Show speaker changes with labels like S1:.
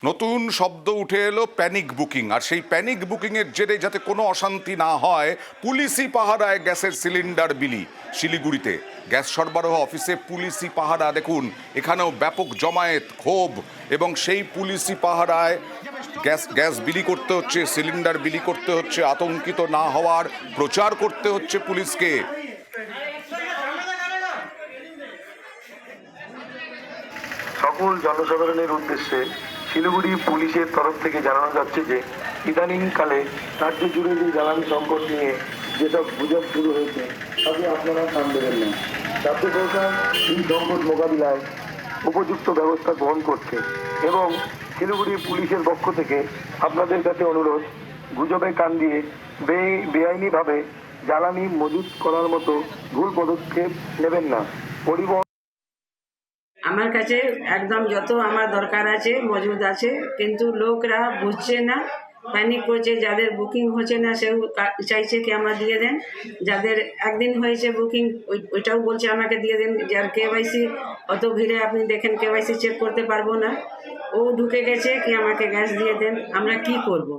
S1: নতুন শব্দ উঠে এলো প্যানিক বুকিং। আর সেই প্যানিক বুকিং এর জেরে যাতে কোনো অশান্তি না হয়, পুলিশি পাহারায় গ্যাসের সিলিন্ডার বিলি। শিলিগুড়িতে গ্যাস সরবরাহ অফিসে পুলিশি পাহারা, দেখুন এখানেও ব্যাপক জমায়েত, ক্ষোভ, এবং সেই পুলিশি পাহারায় গ্যাস বিলি করতে হচ্ছে, সিলিন্ডার বিলি করতে হচ্ছে। আতঙ্কিত না হওয়ার প্রচার করতে হচ্ছে পুলিশকে।
S2: সকল জনসাধারণের উদ্দেশ্যে শিলিগুড়ি পুলিশের তরফ থেকে জানানো যাচ্ছে যে ইদানিংকালে রাজ্য জুড়ে যে জ্বালানি সংকট নিয়ে যেসব গুজব শুরু হয়েছে তাতে আপনারা কান দেবেন না। রাজ্য সরকার এই সংকট মোকাবিলায় উপযুক্ত ব্যবস্থা গ্রহণ করছে এবং শিলিগুড়ি পুলিশের পক্ষ থেকে আপনাদের কাছে অনুরোধ, গুজবে কান দিয়ে বেআইনিভাবে জ্বালানি মজুত করার মতো ভুল পদক্ষেপ নেবেন না। পরিবহন
S3: আমার কাছে একদম যত আমার দরকার আছে মজুদ আছে, কিন্তু লোকরা বুঝছে না, প্যানিক করছে। যাদের বুকিং হচ্ছে না সেও চাইছে কি আমরা দিয়ে দেন, যাদের একদিন হয়েছে বুকিং ওইটাও বলছে আমাকে দিয়ে দেন। যার কেওয়াইসি অত ভিড়ে আপনি দেখেন কেওয়াইসি চেক করতে পারবো না, ও ঢুকে গেছে কি আমাকে গ্যাস দিয়ে দেন। আমরা কি করব?